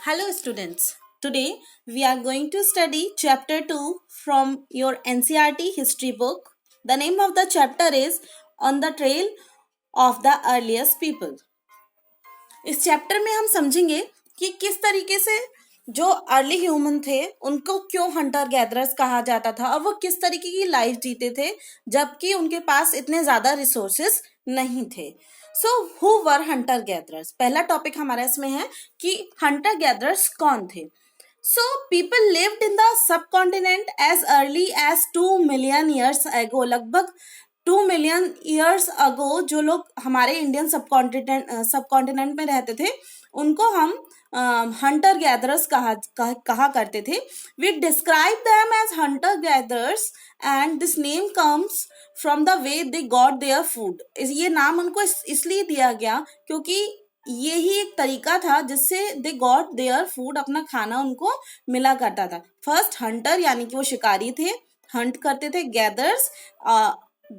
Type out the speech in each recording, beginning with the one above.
Hello students. Today we are going to study chapter 2 from your NCERT history book. The name of the chapter is On the Trail of the Earliest People. इस chapter में हम समझेंगे कि किस तरीके से जो early human थे उनको क्यों हंटर गैदरर्स कहा जाता था और वो किस तरीके की लाइफ जीते थे जबकि उनके पास इतने ज्यादा रिसोर्सेस नहीं थे. So who were Hunter gatherers. पहला टॉपिक हमारा इसमें है कि हंटर गैदरर्स कौन थे. So people lived in the subcontinent as early as 2 million years ago. लगभग 2 मिलियन ईयर्स अगो जो लोग हमारे इंडियन सबकॉन्टिनेंट में रहते थे उनको हम हंटर गैदरर्स कहा करते थे. We describe them as hunter gatherers and this name comes from the way they got their food. ये नाम उनको इसलिए दिया गया क्योंकि ये ही एक तरीका था जिससे दे गॉट देयर फूड, अपना खाना उनको मिला करता था. फर्स्ट हंटर यानी कि वो शिकारी थे, हंट करते थे.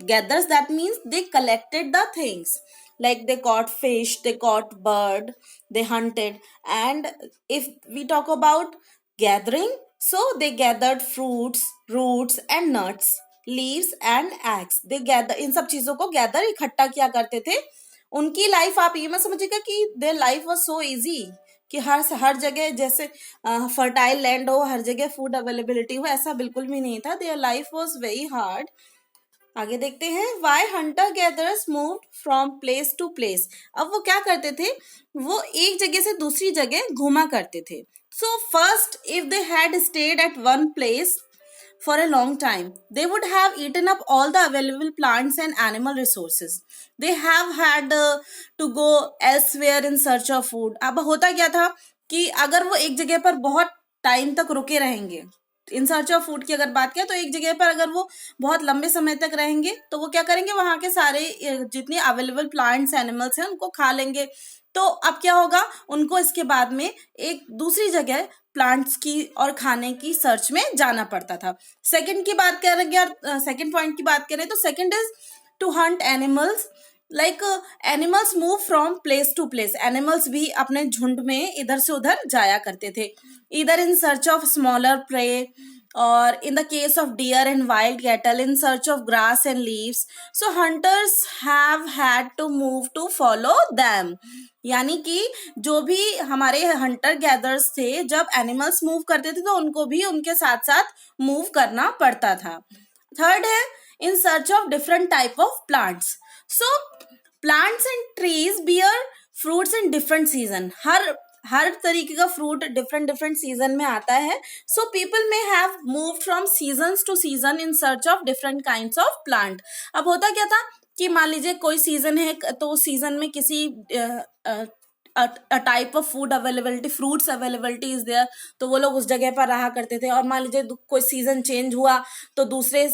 Gathers that means they collected the things, like they caught fish, they caught bird, they hunted. And if we talk about gathering, so they gathered fruits, roots and nuts, leaves and eggs. They gather, इन सब चीजों को gather इकट्ठा किया करते थे. उनकी life आप ये मत समझिएगा कि there life was so easy कि हर जगह जैसे फर्टाइल लैंड हो, हर जगह फूड अवेलेबिलिटी हो, ऐसा बिल्कुल भी नहीं था. Their life was very hard. आगे देखते हैं. Why hunter gatherers moved from place to place. अब वो क्या करते थे, वो एक जगह से दूसरी जगह घूमा करते थे. So first if they had stayed at one place for a long time, they would have eaten up all the available plants and animal resources. They have had to go elsewhere in search of food. अब होता क्या था कि अगर वो एक जगह पर बहुत टाइम तक रुके रहेंगे, इन सर्च ऑफ फूड की अगर बात करें तो एक जगह पर अगर वो बहुत लंबे समय तक रहेंगे तो वो क्या करेंगे, वहां के सारे जितने अवेलेबल प्लांट्स एनिमल्स हैं उनको खा लेंगे. तो अब क्या होगा, उनको इसके बाद में एक दूसरी जगह प्लांट्स की और खाने की सर्च में जाना पड़ता था. सेकंड की बात करेंगे और सेकंड पॉइंट की बात करें तो second is to hunt animals. Like animals move from place to place. Animals भी अपने झुंड में इधर से उधर जाया करते थे, इधर in search of smaller prey और in the case of deer and wild cattle in search of grass and leaves. So hunters have had to move to follow them. यानी कि जो भी हमारे हंटर गैदर्स थे जब एनिमल्स मूव करते थे तो उनको भी उनके साथ साथ मूव करना पड़ता था. थर्ड है in search of different type of plants. So plants and trees bear fruits in different season. हर तरीके का फ्रूट डिफरेंट सीजन में आता है. So people may have moved from seasons to season in search of different kinds of plant. अब होता क्या था कि मान लीजिए कोई सीजन है तो उस सीजन में किसी type of food availability, fruits availability is there, तो वो लोग उस जगह पर रहा करते थे. और मान लीजिए कोई सीजन चेंज हुआ तो दूसरे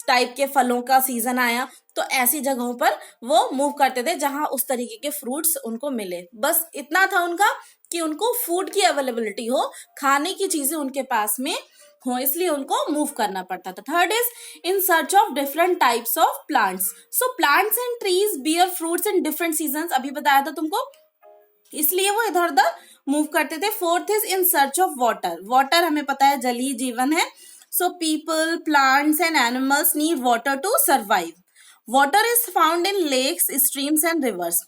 टाइप के फलों का सीजन आया, तो ऐसी जगहों पर वो मूव करते थे जहां उस तरीके के फ्रूट्स उनको मिले. बस इतना था उनका कि उनको फूड की अवेलेबिलिटी हो, खाने की चीजें उनके पास में हो, इसलिए उनको मूव करना पड़ता था. Third is in search of different types of plants. So plants and trees bear fruits in different seasons. अभी बताया था तुमको, इसलिए वो इधर उधर मूव करते थे. Fourth is in search of water. Water हमें पता है जल ही जीवन है. So people, plants and animals need water to survive. Water is found in lakes, streams and rivers.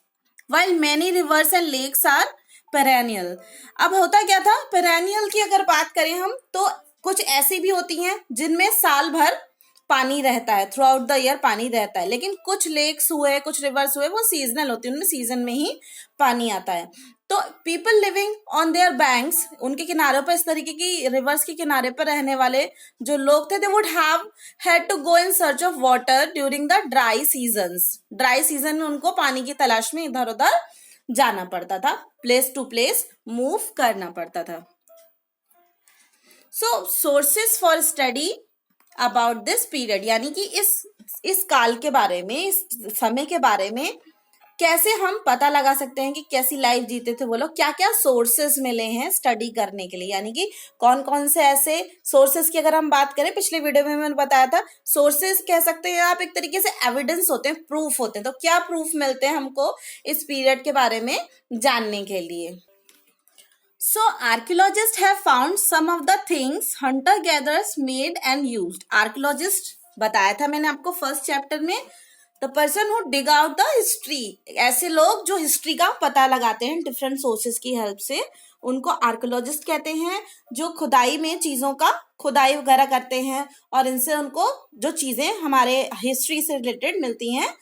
While many rivers and lakes are perennial. अब होता क्या था, perennial की अगर बात करें हम तो कुछ ऐसी भी होती हैं जिनमें साल भर पानी रहता है, थ्रू आउट द ईयर पानी रहता है. लेकिन कुछ लेक्स हुए, कुछ रिवर्स हुए, वो सीजनल होती है, उनमें सीजन में ही पानी आता है. तो people living on their banks, उनके किनारों पर, इस तरीके की रिवर्स के किनारे पर रहने वाले जो लोग थे, they would have had to go in search of water during the dry seasons. Dry season में उनको पानी की तलाश में इधर उधर जाना पड़ता था, प्लेस टू प्लेस मूव करना पड़ता था. So sources for study about this period, यानी कि इस काल के बारे में, इस समय के बारे में कैसे हम पता लगा सकते हैं कि कैसी लाइफ जीते थे वो लोग, क्या क्या सोर्सेस मिले हैं स्टडी करने के लिए. यानी कि कौन कौन से ऐसे सोर्सेस की अगर हम बात करें, पिछले वीडियो में मैंने बताया था, सोर्सेस कह सकते हैं आप एक तरीके से एविडेंस होते हैं, प्रूफ होते हैं. तो क्या प्रूफ मिलते हैं हमको इस पीरियड के बारे में जानने के लिए. So archaeologists have found some of the things hunter gatherers made and used. Archaeologist बताया था मैंने आपको फर्स्ट चैप्टर में, the person who dig out the history, ऐसे लोग जो हिस्ट्री का पता लगाते हैं डिफरेंट सोर्सेज की हेल्प से, उनको आर्कियोलॉजिस्ट कहते हैं। जो खुदाई में चीजों का खुदाई वगैरह करते हैं और इनसे उनको जो चीजें हमारे हिस्ट्री से रिलेटेड मिलती हैं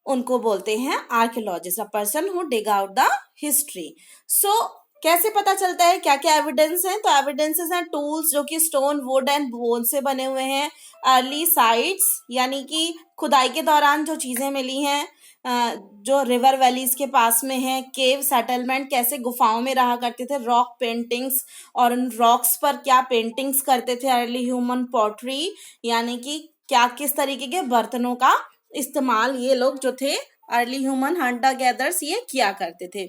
उनको बोलते हैं archaeologist, a person who dig out the history. So कैसे पता चलता है, क्या क्या एविडेंस है? तो एविडेंसेस हैं टूल्स जो कि स्टोन, वुड एंड बोन से बने हुए हैं, अर्ली साइट्स यानी कि खुदाई के दौरान जो चीजें मिली हैं, जो रिवर वैलीज के पास में है, केव सेटलमेंट कैसे गुफाओं में रहा करते थे, रॉक पेंटिंग्स और उन रॉक्स पर क्या पेंटिंग्स करते थे, अर्ली ह्यूमन पॉटरी यानी कि क्या किस तरीके के बर्तनों का इस्तेमाल ये लोग जो थे अर्ली ह्यूमन हंटर गैदर्स ये किया करते थे।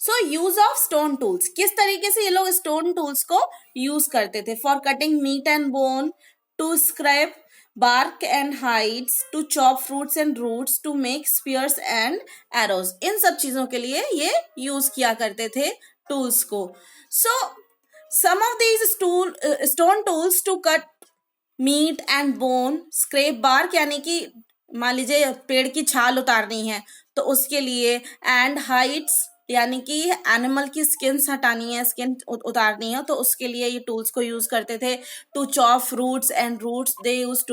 सो यूज ऑफ स्टोन टूल्स, किस तरीके से ये लोग स्टोन टूल्स को यूज करते थे? For cutting meat and bone, to scrape bark and hides, to chop fruits and roots, to make spears and arrows, इन सब चीजों के लिए ये यूज किया करते थे टूल्स को। सो some of these stone tools to cut meat and bone, scrape bark यानी कि मान लीजिए पेड़ की छाल उतारनी है तो उसके लिए, एंड हाइड्स यानी कि एनिमल की स्किन हटानी है, स्किन उतारनी है तो उसके लिए ये टूल्स को यूज करते थे। To chop fruits and roots, they use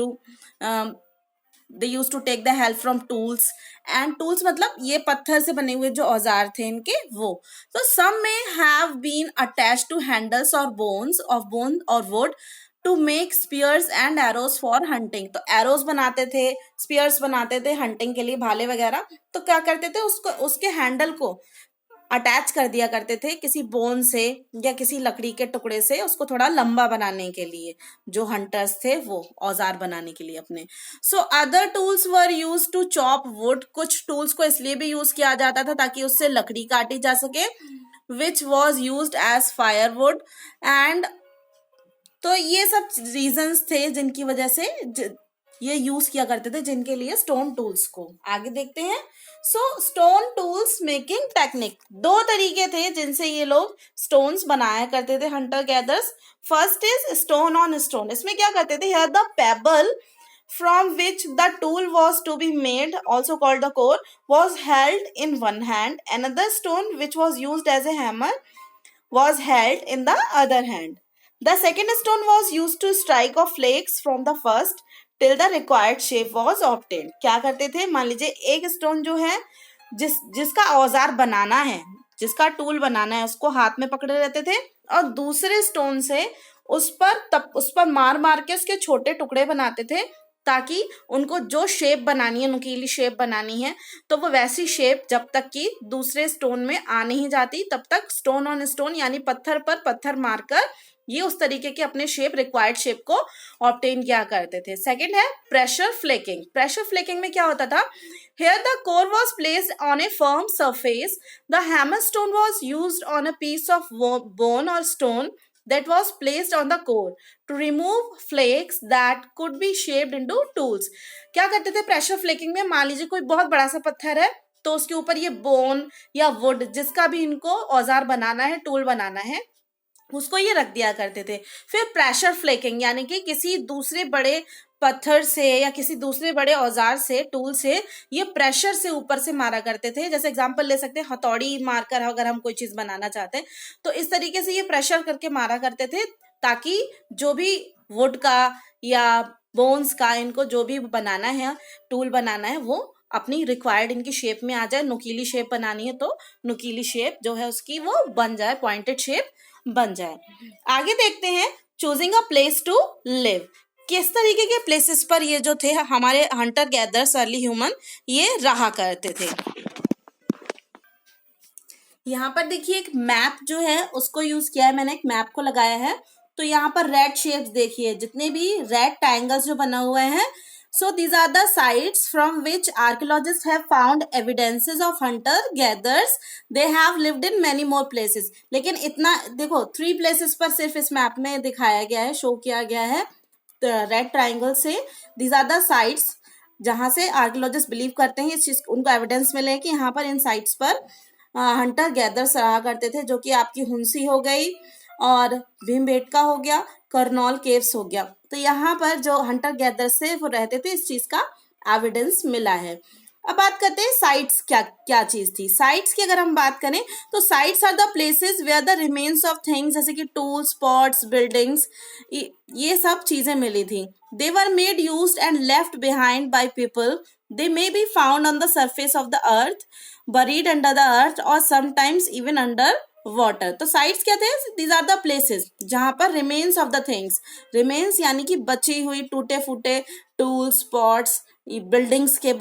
to take the help from tools, and tools मतलब ये पत्थर से बने हुए जो औजार थे इनके वो। तो some may have been attached to handles और बोन्स ऑफ बोन और wood to make spears and arrows for hunting, तो एरोज बनाते थे, स्पीयर्स बनाते थे हंटिंग के लिए, भाले वगैरह। तो क्या करते थे, उसको उसके हैंडल को अटैच कर दिया करते थे किसी बोन से या किसी लकड़ी के टुकड़े से, उसको थोड़ा लंबा बनाने के लिए, जो हंटर्स थे वो औजार बनाने के लिए अपने। So other tools were use to chop wood, कुछ टूल्स को इसलिए भी यूज किया जाता था ताकि उससे लकड़ी काटी जा सके, which was use as firewood, and तो ये सब रीजंस थे जिनकी वजह से ये यूज किया करते थे, जिनके लिए स्टोन टूल्स को। आगे देखते हैं। सो स्टोन टूल्स मेकिंग टेक्निक, दो तरीके थे जिनसे ये लोग स्टोन्स बनाया करते थे Hunter gathers. First is stone on stone, इसमें क्या करते थे, here the payable from which the tool was to be made, also called the core, was held in one hand. Another stone which was used as a hammer was held in the other hand. The second stone was used to strike off flakes from the first till the required shape was obtained. क्या करते थे, मान लीजिए एक stone जो है जिसका औजार बनाना है, जिसका टूल बनाना है, उसको हाथ में पकड़े रहते थे और दूसरे स्टोन से उस पर मार मार के उसके छोटे टुकड़े बनाते थे ताकि उनको जो शेप बनानी है, नुकीली शेप बनानी है, तो वो वैसी शेप जब तक कि दूसरे स्टोन में आ नहीं जाती तब तक स्टोन ऑन स्टोन यानी पत्थर पर पत्थर मारकर ये उस तरीके के अपने शेप, रिक्वायर्ड शेप को ऑब्टेन किया करते थे। सेकंड है प्रेशर फ्लेकिंग। प्रेशर फ्लेकिंग में क्या होता था, here the core was placed on a firm surface, the hammer stone was used on a piece of bone और stone that was placed on the core to remove flakes that could be shaped into tools. क्या करते थे pressure flaking में, मान लीजिए कोई बहुत बड़ा सा पत्थर है तो उसके ऊपर ये बोन या वुड जिसका भी इनको औजार बनाना है, टूल बनाना है, उसको ये रख दिया करते थे। फिर प्रेशर फ्लेकिंग यानी कि किसी दूसरे बड़े पत्थर से या किसी दूसरे बड़े औजार से, टूल से ये प्रेशर से ऊपर से मारा करते थे। जैसे एग्जांपल ले सकते हैं, हथौड़ी मारकर अगर हम कोई चीज बनाना चाहते हैं तो इस तरीके से ये प्रेशर करके मारा करते थे ताकि जो भी वुड का या बोन्स का, इनको जो भी बनाना है, टूल बनाना है, वो अपनी रिक्वायर्ड इनकी शेप में आ जाए। नुकीली शेप बनानी है तो नुकीली शेप जो है उसकी वो बन जाए, पॉइंटेड शेप बन जाए। आगे देखते हैं choosing a place to live, किस तरीके के प्लेसेस पर ये जो थे हमारे हंटर गैदर्स अर्ली ह्यूमन ये रहा करते थे। यहाँ पर देखिए एक मैप जो है उसको यूज किया है मैंने, एक मैप को लगाया है। तो यहाँ पर रेड शेप्स देखिए, जितने भी रेड ट्रायंगल्स जो बना हुए हैं, so these are the sites from which archaeologists have found evidences of hunter gatherers. They have lived in many more places. लेकिन इतना देखो 3 places पर सिर्फ इस मैप में दिखाया गया है, शो किया गया है रेड ट्राइंगल से। These are the sites जहां से आर्कियोलॉजिस्ट बिलीव करते हैं, इस चीज उनको एविडेंस मिले कि यहाँ पर इन साइट्स पर हंटर गैदर्स रहा करते थे, जो कि आपकी हुंसी हो गई और भीमबेटका हो गया, करनौल केव्स हो गया। तो यहाँ पर जो हंटर गैदर्स थे वो रहते थे, इस चीज का एविडेंस मिला है। अब बात करते हैं साइट्स क्या क्या चीज थी। साइट्स की अगर हम बात करें तो sites are the places where the remains of things, जैसे कि टूल्स, पॉट्स, बिल्डिंग्स, ये सब चीजें मिली थी। They were made used and left behind by people. They may be found on the surface of the earth, buried under the earth or sometimes even under water. तो sites क्या थे? These are the places जहां पर remains of the things, remains यानी कि बची हुई टूटे फूटे टूल्स, पॉट्स, बिल्डिंग्स के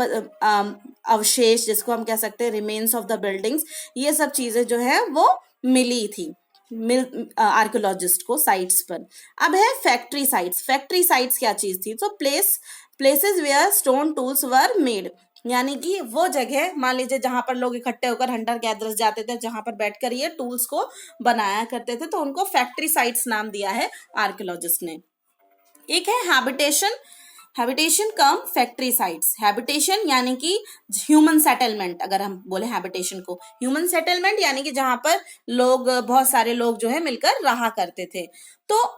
अवशेष, जिसको हम कह सकते हैं रिमेन्स ऑफ द बिल्डिंग्स, ये सब चीजें जो है वो मिली थी आर्कियोलॉजिस्ट को साइट्स पर। अब है फैक्ट्री साइट्स। फैक्ट्री साइट्स क्या चीज थी? तो places where stone tools were made, यानी कि वो जगह मान लीजिए जहां पर लोग इकट्ठे होकर हंटर गैदरर्स जाते थे, जहां पर बैठकर ये टूल्स को बनाया करते थे, तो उनको फैक्ट्री साइट्स नाम दिया है आर्कियोलॉजिस्ट ने। एक है हैबिटेशन, हैबिटेशन कम फैक्ट्री साइट्स। हैबिटेशन यानी कि ह्यूमन सेटलमेंट, अगर हम बोले हैबिटेशन को, ह्यूमन सेटलमेंट यानी कि जहां पर लोग, बहुत सारे लोग जो है मिलकर रहा करते थे। तो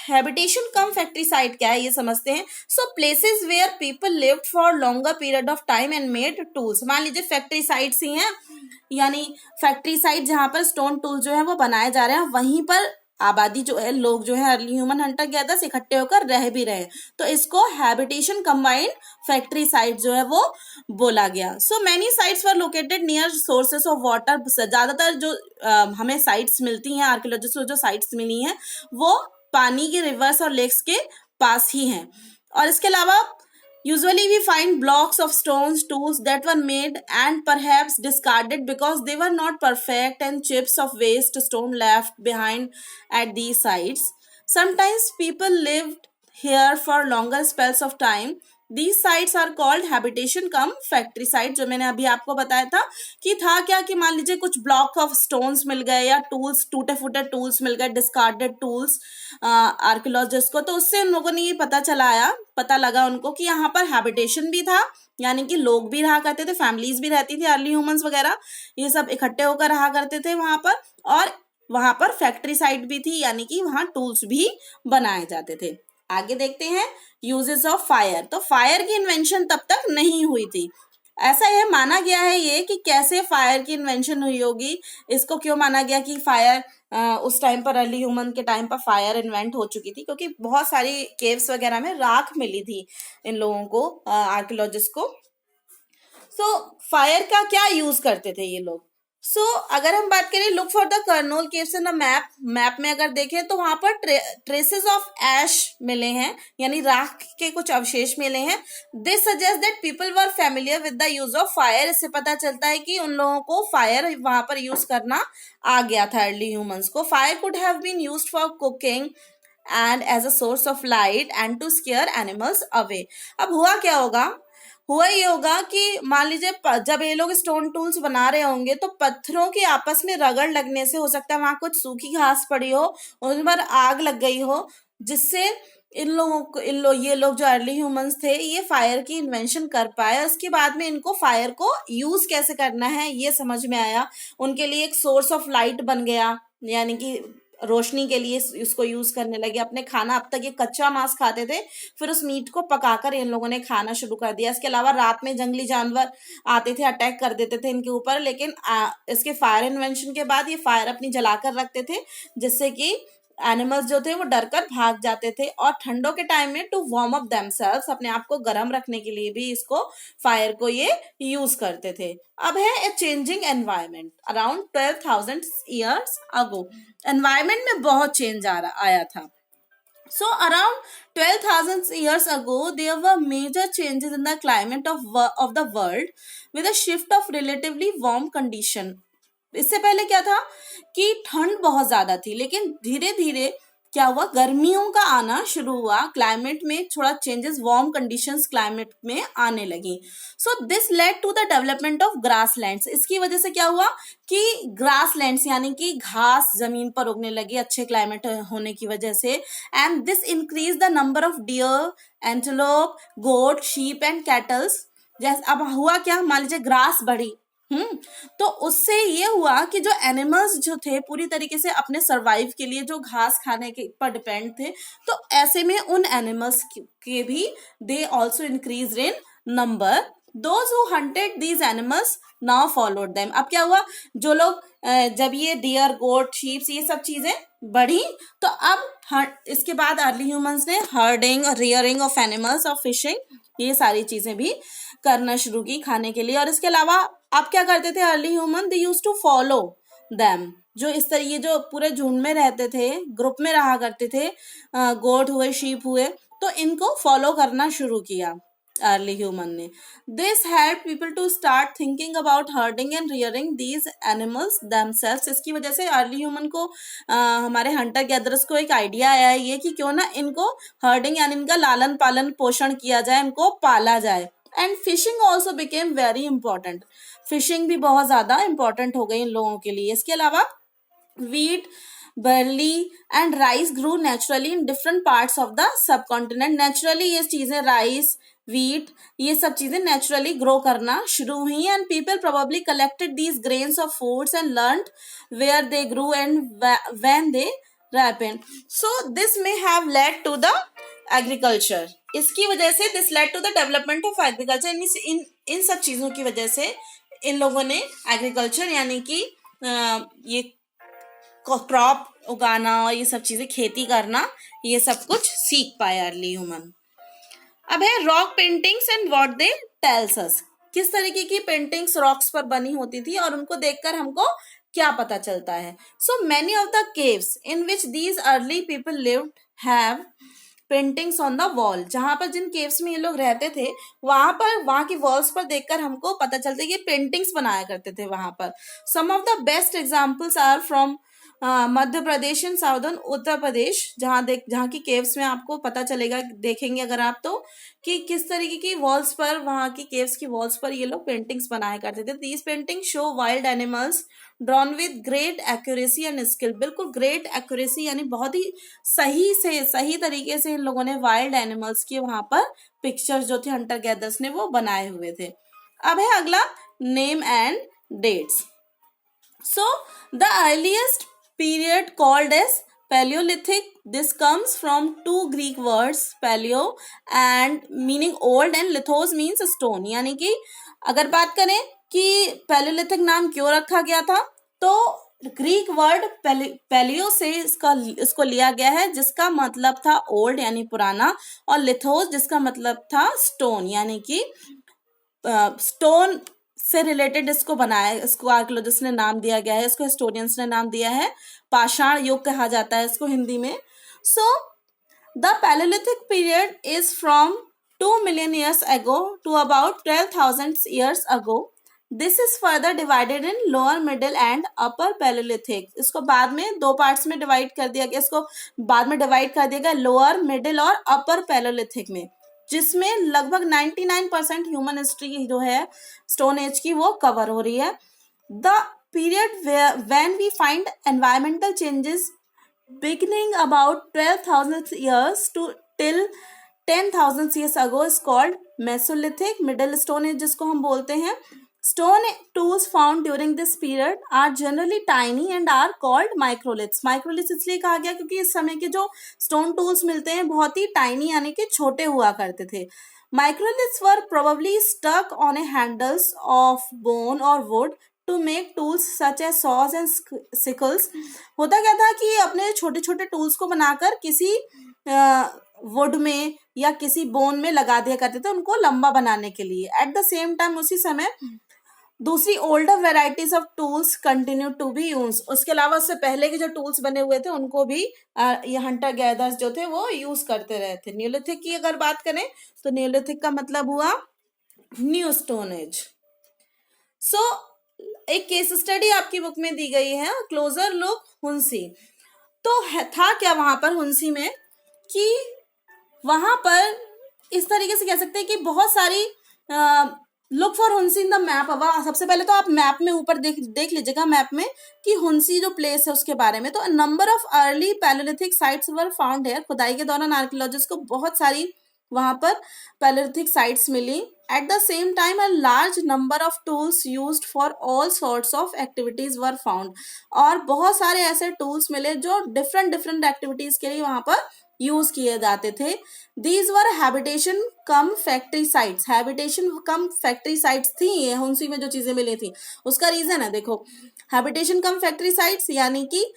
हैबिटेशन कम फैक्ट्री साइट क्या है ये समझते हैं। So places where people lived for longer period of time and made tools. मान लीजिए फैक्ट्री साइट्स ही हैं, यानी फैक्ट्री साइट जहां पर स्टोन टूल जो है वो बनाए जा रहे हैं, वहीं पर आबादी जो है, लोग जो है अर्ली ह्यूमन हंटर गैदर्स इकट्ठे होकर रह भी रहे हैं, तो इसको हैबिटेशन कंबाइंड फैक्ट्री साइट जो है वो बोला गया। So many sites were located near sources of water. ज्यादातर जो हमें साइट्स मिलती हैं, आर्कियोलॉजिस्ट को जो साइट्स मिली हैं वो पानी के रिवर्स और लेक्स के पास ही हैं। और इसके अलावा usually we find blocks of stones, tools that were made and perhaps discarded because they were not perfect, and chips of waste stone left behind at these sites. Sometimes people lived here for longer spells of time. These sites are called habitation come factory site. जो मैंने अभी आपको बताया था कि था क्या, कि मान लीजिए कुछ ब्लॉक ऑफ स्टोन्स मिल गए या टूल्स, टूटे फूटे टूल्स मिल गए, डिस्कार्डेड टूल्स आर्कियोलॉजिस्ट को, तो उससे उन लोगों ने ये पता लगा उनको कि यहाँ पर हैबिटेशन भी था, यानी कि लोग भी रहा करते थे, फैमिलीज भी रहती थी, अर्ली ह्यूमंस वगैरह ये सब इकट्ठे होकर रहा करते थे वहां पर, और वहां पर फैक्ट्री साइट भी थी, यानी कि वहां टूल्स भी बनाए जाते थे। आगे देखते हैं यूजेस ऑफ फायर। तो फायर की इन्वेंशन तब तक नहीं हुई थी। ऐसा यह माना गया है ये कि कैसे फायर की इन्वेंशन हुई होगी, इसको क्यों माना गया कि फायर उस टाइम पर, अर्ली ह्यूमन के टाइम पर फायर इन्वेंट हो चुकी थी, क्योंकि बहुत सारी केव्स वगैरह में राख मिली थी इन लोगों को, आर्कियोलॉजिस्ट को। सो फायर का क्या यूज करते थे ये लोग? सो अगर हम बात करें, look for the Kurnool caves in the map में अगर देखें तो वहां पर ट्रेसेस ऑफ एश मिले हैं, यानी राख के कुछ अवशेष मिले हैं। This suggest that people were familiar with the use of fire. इससे पता चलता है कि उन लोगों को फायर वहां पर यूज करना आ गया था, अर्ली ह्यूमंस को। Fire could have been used for cooking and as a source of light and to scare animals away. अब हुआ ये होगा कि मान लीजिए जब ये लोग स्टोन टूल्स बना रहे होंगे तो पत्थरों की आपस में रगड़ लगने से हो सकता है वहां कुछ सूखी घास पड़ी हो, उन पर आग लग गई हो, जिससे ये लोग जो अर्ली ह्यूमंस थे ये फायर की इन्वेंशन कर पाए। उसके बाद में इनको फायर को यूज कैसे करना है ये समझ में आया, उनके लिए एक सोर्स ऑफ लाइट बन गया, यानी कि रोशनी के लिए इसको यूज करने लगे। अपने खाना, अब तक ये कच्चा मांस खाते थे, फिर उस मीट को पकाकर इन लोगों ने खाना शुरू कर दिया। इसके अलावा रात में जंगली जानवर आते थे, अटैक कर देते थे इनके ऊपर, लेकिन इसके फायर इन्वेंशन के बाद ये फायर अपनी जलाकर रखते थे, जिससे कि एनिमल्स जो थे वो डरकर भाग जाते थे। और ठंडों के टाइम में टू वार्म अप देमसेल्व्स, अपने आप को गर्म रखने के लिए भी इसको, फायर को ये यूज करते थे। अब है a changing environment. Around 12,000 years ago environment में बहुत चेंज आया था। So around 12,000 years ago, there were major changes in the climate of the world, with a shift of relatively warm condition. इससे पहले क्या था कि ठंड बहुत ज्यादा थी, लेकिन धीरे धीरे क्या हुआ, गर्मियों का आना शुरू हुआ, क्लाइमेट में थोड़ा चेंजेस, वार्म कंडीशंस क्लाइमेट में आने लगी। So this led to the development of grasslands. इसकी वजह से क्या हुआ कि ग्रासलैंड्स यानी कि घास जमीन पर उगने लगी अच्छे क्लाइमेट होने की वजह से। And this increase the number of deer, antelope, goat, sheep and cattles. जैसे अब हुआ क्या, मान लीजिए ग्रास बढ़ी, तो उससे ये हुआ कि जो एनिमल्स जो थे पूरी तरीके से अपने सरवाइव के लिए जो घास खाने के पर डिपेंड थे, तो ऐसे में उन एनिमल्स के भी they also increase in number. Those who hunted these animals now followed them. अब क्या हुआ, जो लोग जब ये डियर, गोट, शीप्स ये सब चीजें बढ़ी, तो अब इसके बाद अर्ली ह्यूमंस ने हर्डिंग, रियरिंग ऑफ एनिमल्स और फिशिंग ये सारी चीजें भी करना शुरू की खाने के लिए. और इसके अलावा आप क्या करते थे, early human they used to follow them. जो इस तरह ये जो पूरे झुंड में रहते थे, ग्रुप में रहा करते थे, गोट हुए, शीप हुए, तो इनको फॉलो करना शुरू किया अर्ली ह्यूमन ने. This help people to start thinking about herding and rearing these animals themselves. इसकी वजह से अर्ली ह्यूमन को हमारे हंटर गैदरर्स को एक आइडिया आया ये कि क्यों ना इनको हर्डिंग यानी इनका लालन पालन पोषण किया जाए, इनको पाला जाए. And fishing also became very important. Fishing भी बहुत ज्यादा इंपॉर्टेंट हो गई इन लोगों के लिए. इसके अलावा wheat, barley and rice grew naturally in different parts of the subcontinent. Naturally ये चीजें राइस, wheat ये सब चीजें naturally grow करना शुरू हुई. and people probably collected these grains of foods and learned where they grew and when they ripened. So this may have led to the agriculture. इसकी वजह से this led to the development of agriculture. इन सब चीजों की वजह से इन लोगों ने एग्रीकल्चर यानी कि ये क्रॉप उगाना और ये सब चीजें, खेती करना, ये सब कुछ सीख पाया अर्ली ह्यूमन. अब है rock paintings and what they tells us. किस तरीके की पेंटिंग्स रॉक्स पर बनी होती थी और उनको देखकर हमको क्या पता चलता है. So many of the caves in which these early people lived have paintings on the wall. जहां पर जिन केव्स में ये लोग रहते थे वहां की वॉल्स पर देखकर हमको पता चलता है कि पेंटिंग्स बनाया करते थे वहां पर. Some of the best examples are from Madhya Pradesh and southern Uttar Pradesh, जहाँ की केव्स में आपको पता चलेगा, देखेंगे अगर आप, तो कि किस तरीके की वॉल्स पर, वहाँ की केव्स की वॉल्स पर ये लोग पेंटिंग्स बनाया करते थे. These painting show wild animals drawn with great accuracy and skill. बिल्कुल ग्रेट एक्यूरेसी यानी बहुत ही सही तरीके से इन लोगों ने वाइल्ड एनिमल्स के वहां पर पिक्चर्स जो थे हंटर गैदर्स ने वो बनाए हुए थे. अब है अगला name and dates. So the earliest period called as Paleolithic. This comes from two Greek words, paleo and meaning old and lithos means stone. यानी कि अगर बात करें कि Paleolithic नाम क्यों रखा गया था, तो ग्रीक वर्ड पैलियो से इसको लिया गया है, जिसका मतलब था ओल्ड यानी पुराना, और लिथोस जिसका मतलब था स्टोन यानी कि स्टोन से रिलेटेड इसको बनाया. इसको आर्कियोलॉजिस्ट ने नाम दिया गया है, इसको हिस्टोरियंस ने नाम दिया है पाषाण युग कहा जाता है इसको हिंदी में. So the palaeolithic period is from 2 million years ago to about 12,000 years ago. This is further divided in lower, middle and upper palaeolithic. इसको बाद में दो पार्ट्स में डिवाइड कर दिया गया, इसको बाद में डिवाइड कर दिया गया लोअर, मिडिल और अपर पैलेलिथिक में, जिसमें लगभग 99% ह्यूमन हिस्ट्री जो है स्टोन एज की वो कवर हो रही है. The period when we find environmental changes beginning about 12,000 years to till 10,000 years ago is called Mesolithic. Middle stone age जिसको हम बोलते हैं. Stone tools found during this period are generally tiny and are called microliths. Microliths इसलिए कहा गया क्योंकि इस समय के जो स्टोन टूल्स मिलते हैं बहुत ही टाइनी यानी कि छोटे हुआ करते थे. Microliths were probably stuck on a handles of bone or wood to make tools such as saws and sickles. होता क्या था कि अपने छोटे छोटे टूल्स को बनाकर किसी वुड में या किसी बोन में लगा दिया करते थे उनको लंबा बनाने के लिए. एट द सेम टाइम उसी समय दूसरी older varieties of tools continue to be use. उसके अलावा उससे पहले के जो टूल्स बने हुए थे उनको भी ये हंटर गैदर्स जो थे वो यूज करते रहे थे. न्यूलिथिक की अगर बात करें तो न्यूलिथिक का मतलब हुआ न्यू स्टोन एज. सो एक केस स्टडी आपकी बुक में दी गई है, क्लोजर लुक हुंसी. तो था क्या वहां पर हुंसी में कि वहां पर इस तरीके से कह सकते हैं कि बहुत सारी look for Hunsgi in the map. अब सबसे पहले तो आप मैप में ऊपर देख लीजिएगा मैप में कि हुंसी जो प्लेस है उसके बारे में. तो number of early palaeolithic sites were found है. खुदाई के दौरान आर्कियोलॉजिस्ट को बहुत सारी वहां पर पैलेolithic साइट्स मिली. At the same time a large number of tools used for all sorts of activities were found. और बहुत सारे ऐसे टूल्स मिले जो डिफरेंट डिफरेंट एक्टिविटीज के लिए वहां पर यूज किए जाते थे. These were habitation come factory sites. Habitation come factory sites थी ये हुंसी में जो चीजें मिली थी. उसका रीजन है, देखो, हैबिटेशन कम फैक्ट्री साइट्स यानी कि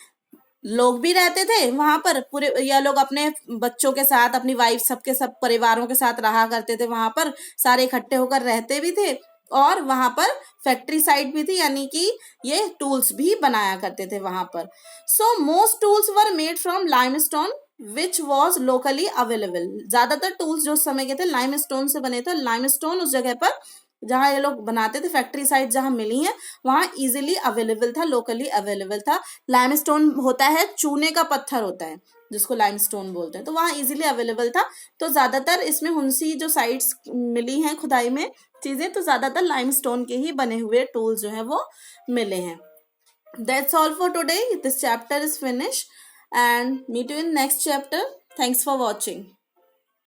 लोग भी रहते थे वहां पर पूरे, या लोग अपने बच्चों के साथ, अपनी वाइफ, सबके सब परिवारों के साथ रहा करते थे वहां पर, सारे इकट्ठे होकर रहते भी थे. और वहां पर फैक्ट्री साइट भी थी यानी कि ये टूल्स भी बनाया करते थे वहां पर. So most tools were made from limestone which was locally available. ज्यादातर टूल्स जो उस समय के थे लाइमस्टोन से बने थे. लाइमस्टोन उस जगह पर जहां ये लोग बनाते थे, फैक्ट्री साइट जहां मिली है, वहां इजिली अवेलेबल था, लोकली अवेलेबल था. लाइमस्टोन होता है, चूने का पत्थर होता है जिसको लाइमस्टोन बोलते हैं, तो वहां इजिली अवेलेबल था. तो ज्यादातर इसमें हुंसी जो साइट्स मिली हैं खुदाई में चीजें, तो ज्यादातर लाइमस्टोन के ही बने हुए टूल्स जो है वो मिले हैं. That's all for today. This chapter is finished and meet you in next chapter. Thanks for watching.